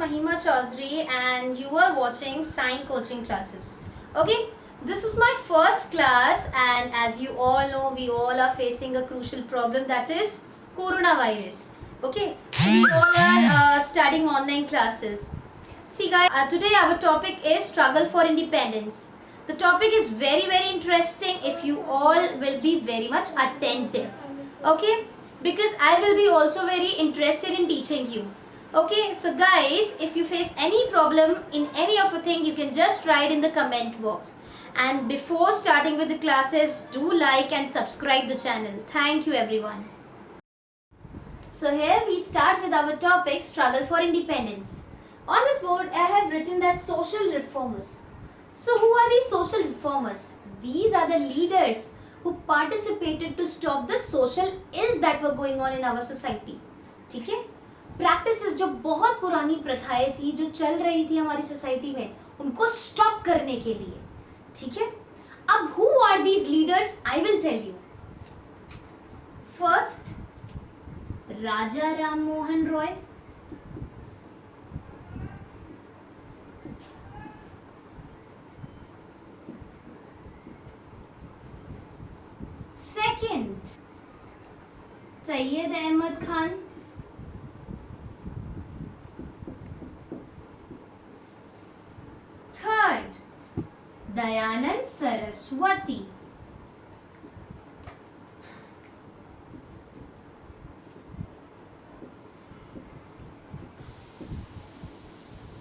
Mahima Chaudhary and you are watching Sign Coaching Classes. Okay, this is my first class and as you all know, we all are facing a crucial problem, that is coronavirus. Okay, so we all are studying online classes. See guys, today our topic is struggle for independence. The topic is very interesting if you all will be very much attentive. Okay, because I will be also very interested in teaching you. Okay, so guys, if you face any problem in any of a thing, you can just write in the comment box. And before starting with the classes, do like and subscribe the channel. Thank you everyone. So here we start with our topic, struggle for independence. On this board, I have written that social reformers. So who are these social reformers? These are the leaders who participated to stop the social ills that were going on in our society. ठीक है? Practices जो बहुत पुरानी प्रथाएं थी जो चल रही थी हमारी सोसाइटी में, उनको स्टॉप करने के लिए. ठीक है? अब who are these leaders I will tell you. First, Raja Ram Mohan Roy. Second, Syed Ahmad Khan. Third, Dayanand Saraswati.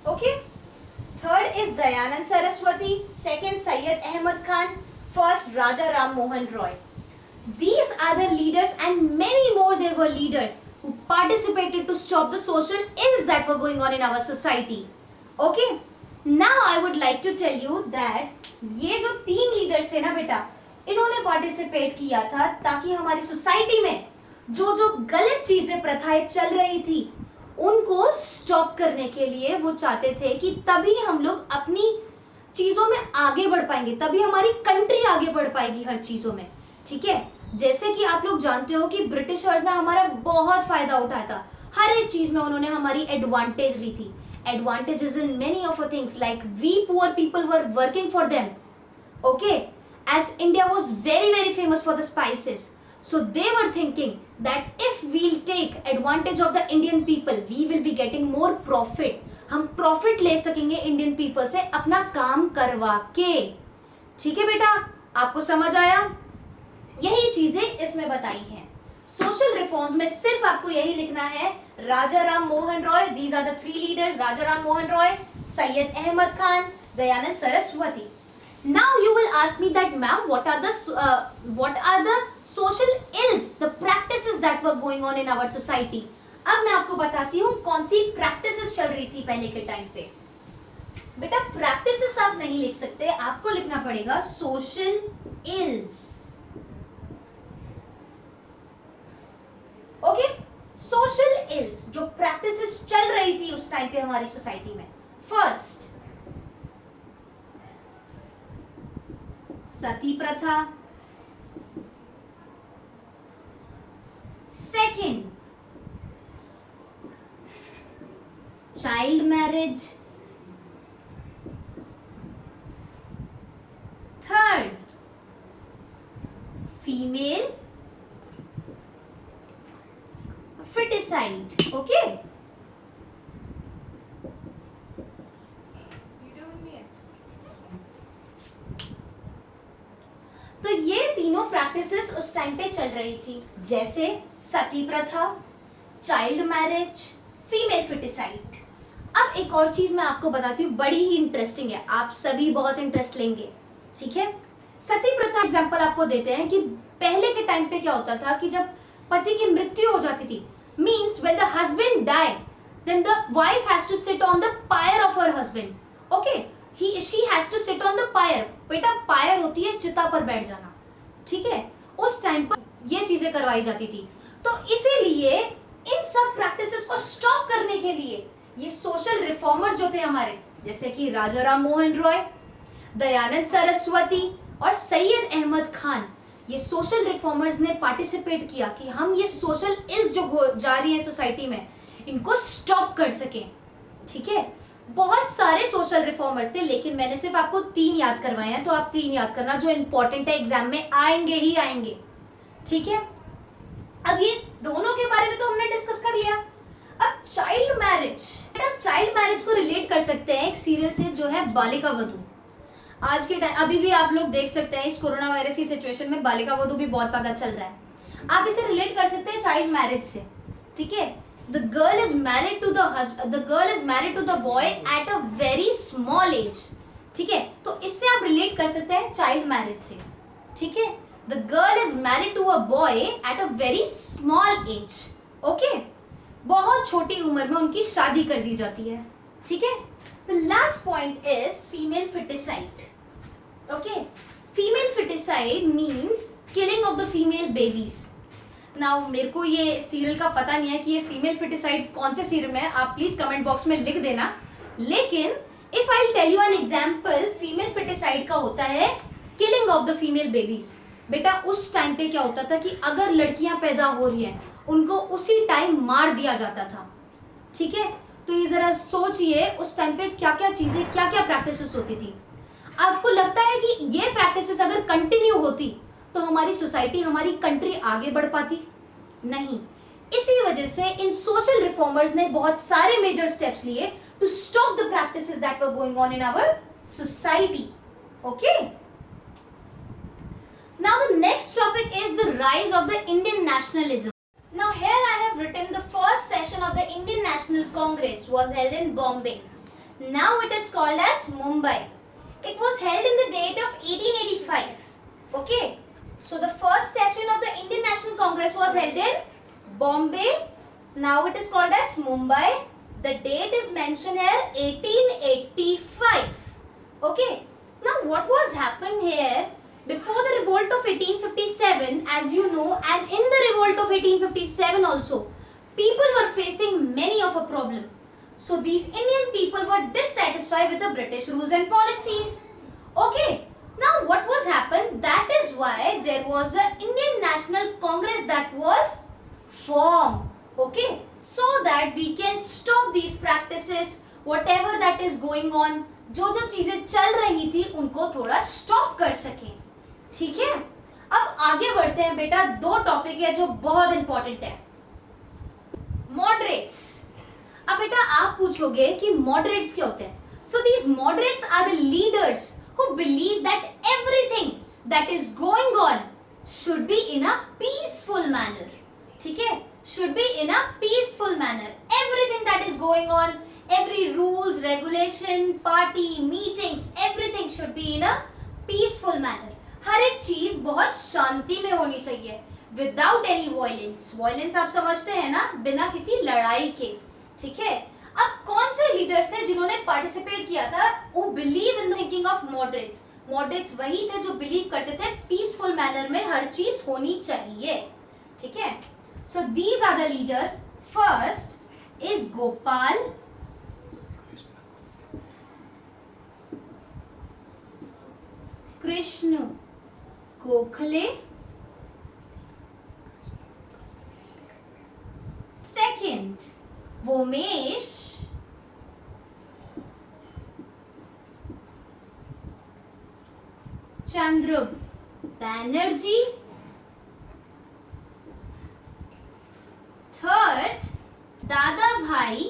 Okay, third is Dayanand Saraswati, second Syed Ahmad Khan, first Raja Ram Mohan Roy. These are the leaders and many more there were leaders who participated to stop the social ills that were going on in our society. Okay, now I would like to tell you that ये जो तीन leaders थे ना बेटा, इन्होंने participate किया था ताकि हमारी सोसाइटी में जो जो गलत चीजें प्रथाएं चल रही थी उनको स्टॉप करने के लिए वो चाहते थे कि तभी हम लोग अपनी चीजों में आगे बढ़ पाएंगे, तभी हमारी कंट्री आगे बढ़ पाएगी हर चीजों में. ठीक है, जैसे कि आप लोग जानते हो कि ब्रिटिशर्स ने हमारा बहुत फायदा उठाया था, हर एक चीज में उन्होंने हमारी एडवांटेज ली थी. Advantages in many of things, like we poor people were working for them. Okay, as India was very famous for the spices, so they were thinking that if we'll take advantage of the Indian people, we will be getting more profit. हम profit ले सकेंगे Indian people से अपना काम करवा के. ठीक है बेटा, आपको समझ आया? यही चीजें इसमें बताई हैं. सोशल रिफॉर्म्स में सिर्फ आपको यही लिखना है, Raja Ram Mohan Roy. These are the three leaders, Raja Ram Mohan Roy, Syed Ahmad Khan, Dayanand Saraswati. Now you will ask me that ma'am what are the social ills, the practices that were going on in our society. अब मैं आपको बताती हूँ कौन सी प्रैक्टिसेस चल रही थी पहले के टाइम पे. बेटा प्रैक्टिसेस आप नहीं लिख सकते, आपको लिखना पड़ेगा social ills. Okay, social ills जो प्रैक्टिसेस चल रही थी उस टाइम पे हमारी सोसाइटी में. फर्स्ट, सती प्रथा. Second, child marriage. Third, female foeticide. Okay, तो ये तीनों प्रैक्टिसेस उस टाइम पे चल रही थी, जैसे सती प्रथा, चाइल्ड मैरिज, फीमेल फिटिसाइड. अब एक और चीज मैं आपको बताती हूँ, बड़ी ही इंटरेस्टिंग है, आप सभी बहुत इंटरेस्ट लेंगे. ठीक है, सती प्रथा एग्जांपल आपको देते हैं कि पहले के टाइम पे क्या होता था कि जब पति की मृत्यु हो जाती थी, means when the husband die, then the wife has to sit on the pyre of her husband. Okay, she has to sit on the pyre. बेटा pyre होती है चिता पर बैठ जाना. ठीक है, उस टाइम पर ये चीजें करवाई जाती थी. तो इसीलिए इन सब प्रैक्टिसेस को स्टॉप करने के लिए ये सोशल रिफॉर्मर्स जो थे हमारे, जैसे कि राजा राम मोहन रॉय, दयानंद सरस्वती और सैयद अहमद खान, ये सोशल रिफॉर्मर्स ने पार्टिसिपेट किया कि हम ये सोशल इल्स जो जा रही है सोसाइटी में इनको स्टॉप कर सकें. ठीक है, बहुत सारे सोशल रिफॉर्मर्स थे, लेकिन मैंने सिर्फ आपको 3 याद करवाए हैं, तो आप 3 याद करना जो इंपॉर्टेंट है, एग्जाम में आएंगे ही आएंगे। ठीक है, अब ये दोनों के बारे में तो हमने डिस्कस कर लिया। अब चाइल्ड मैरिज, आप चाइल्ड मैरिज को रिलेट कर सकते हैं एक सीरियल से जो है बालिका वधू। आज के टाइम अभी भी आप लोग देख सकते हैं, इस कोरोना वायरस की सिचुएशन में बालिका वधू भी बहुत ज्यादा चल रहा है। आप इसे रिलेट कर सकते हैं चाइल्ड मैरिज से। ठीक है, the girl is married to the boy at a very small age. ठीक है, तो इससे आप रिलेट कर सकते हैं चाइल्ड मैरिज से। ठीक है, the girl is married to a boy at a very small age. Okay, बहुत छोटी उम्र में उनकी शादी कर दी जाती है। ठीक है, the last point is female foeticide. Okay, female foeticide means killing of the female babies. Now मेरे को ये सीरियल का पता नहीं है कि ये फीमेल फिटिसाइड कौन से सीरियल में है, आप प्लीज कमेंट बॉक्स में लिख देना। लेकिन if I tell you an example, female foeticide का होता है killing of the female babies. बेटा उस टाइम पे क्या होता था कि अगर लड़कियां पैदा हो रही हैं उनको उसी टाइम मार दिया जाता था। ठीक है, तो ये जरा सोचिए उस टाइम पे क्या क्या चीजें, क्या क्या प्रैक्टिसेस होती थी। आपको लगता है कि ये प्रैक्टिसेस अगर कंटिन्यू होती तो हमारी सोसाइटी, हमारी कंट्री आगे बढ़ पाती? नहीं। इसी वजह से इन सोशल रिफॉर्मर्स ने बहुत सारे मेजर स्टेप्स लिए to stop the practices that were going on in our society. Okay, now the next topic is the rise of the Indian nationalism. Now here I have written the first session of the Indian National Congress was held in Bombay. Now it is called as Mumbai. It was held in the date of 1885. Okay, so the first session of the Indian National Congress was held in Bombay. Now it is called as Mumbai. The date is mentioned here 1885. Okay, now what was happened here? Before the revolt of 1857, as you know, and in the revolt of 1857 also, people were facing many of a problem. So these Indian people were dissatisfied with the British rules and policies. Okay, now what was happened? That is why there was a Indian National Congress that was formed. Okay, so that we can stop these practices, whatever that is going on. जो जो चीजें चल रही थी उनको थोड़ा stop कर सके। ठीक है, अब आगे बढ़ते हैं बेटा। 2 टॉपिक है जो बहुत इंपॉर्टेंट है, मॉडरेट्स। अब बेटा आप पूछोगे कि मॉडरेट्स क्या होते हैं। So these moderates are the leaders who believe that everything that is going on should be in a peaceful manner. ठीक है, should be in a peaceful manner. Everything that is going on, every rules, regulation, party, meetings, everything should be in a peaceful manner. हर एक चीज बहुत शांति में होनी चाहिए, without any violence. Violence आप समझते हैं ना, बिना किसी लड़ाई के। ठीक है, अब कौन से लीडर्स थे जिन्होंने पार्टिसिपेट किया था, वो believe in the thinking of moderates. Moderates वही थे जो बिलीव करते थे पीसफुल मैनर में हर चीज होनी चाहिए। ठीक है, so these are the leaders. First is Gopal Krishna Gokhale, second Womesh Chandra Banerjee, third Dadabhai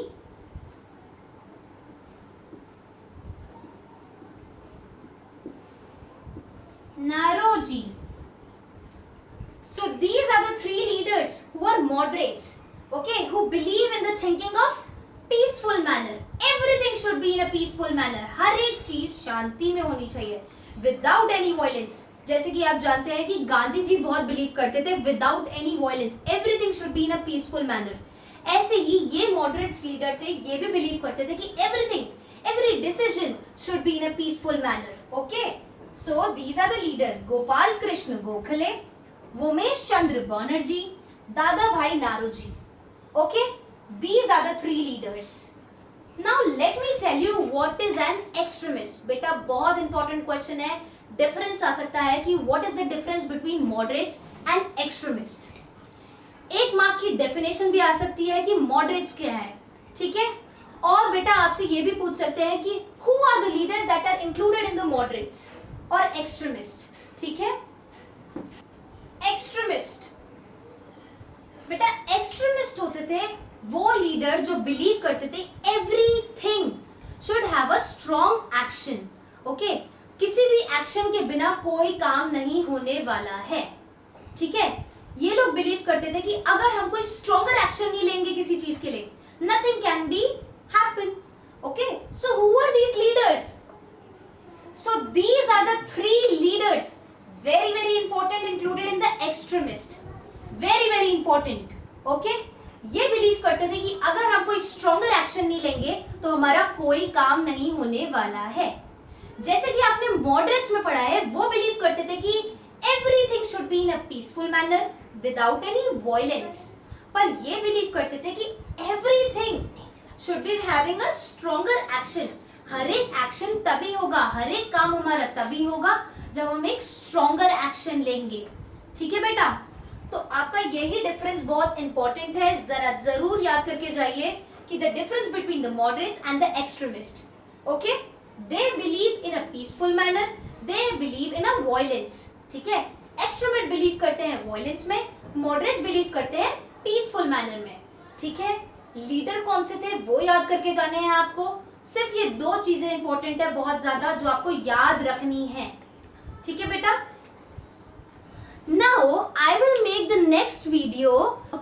Naroji. So these are the 3 leaders who are moderates, okay, who believe in the thinking of peaceful manner. Everything should be in a peaceful manner. हर एक चीज शांति में होनी चाहिए, without any violence. जैसे कि आप जानते हैं कि गांधी जी बहुत बिलीव करते थे without any violence. Everything should be in a peaceful manner. ऐसे ही ये moderates leader थे, ये भी बिलीव करते थे कि everything, every decision should be in a peaceful manner. Okay. So these are the leaders: Gopal Krishna Gokhale, Vomesh Chandra Banerjee, Dada Bhai Naroji. Okay, these are the 3 leaders. Now let me tell you what is an extremist. बेटा बहुत important question है, difference आ सकता है कि what is the difference between moderates and extremist. एक mark की definition भी आ सकती है कि moderates क्या है। ठीक है, और बेटा आपसे ये भी पूछ सकते हैं कि who are the leaders that are included in the moderates और एक्सट्रीमिस्ट. ठीक है, एक्सट्रीमिस्ट बेटा, एक्सट्रीमिस्ट होते थे वो लीडर जो बिलीव करते थे everything should have a strong action. Okay, किसी भी एक्शन के बिना कोई काम नहीं होने वाला है. ठीक है, ये लोग बिलीव करते थे कि अगर हम कोई स्ट्रॉन्गर एक्शन नहीं लेंगे किसी चीज के लिए, nothing can be happen. Okay, so who are these leaders? So these are the three leaders, very important, included in the extremist. Very important. Okay, ये बिलीव करते थे कि अगर हम कोई स्ट्रॉन्गर एक्शन नहीं लेंगे तो हमारा कोई काम नहीं होने वाला है. जैसे कि आपने मॉडरेट्स में पढ़ा है, वो बिलीव करते थे कि everything should be in a peaceful manner without any violence. पर ये बिलीव करते थे कि everything should be having a stronger action. हर एक एक्शन तभी होगा, हर एक काम हमारा तभी होगा जब हम एक स्ट्रॉन्गर एक्शन लेंगे. ठीक है बेटा, तो आपका यही डिफरेंस बहुत इंपॉर्टेंट है, जरा जरूर याद करके जाइए कि the difference between the moderates and the extremist. Okay, they believe in a peaceful manner, they believe in a violence. ठीक है, एक्सट्रीमिस्ट बिलीव करते हैं वायलेंस में, मॉडरेट्स बिलीव करते हैं पीसफुल मैनर में. ठीक है, लीडर कौन से थे वो याद करके जाने हैं आपको. सिर्फ ये दो चीजें इंपॉर्टेंट है बहुत ज्यादा जो आपको याद रखनी है. ठीक है बेटा, now I will make the next video.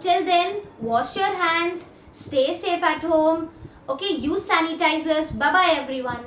Till then, wash your hands, stay safe at home. Okay, use sanitizers. Bye bye everyone.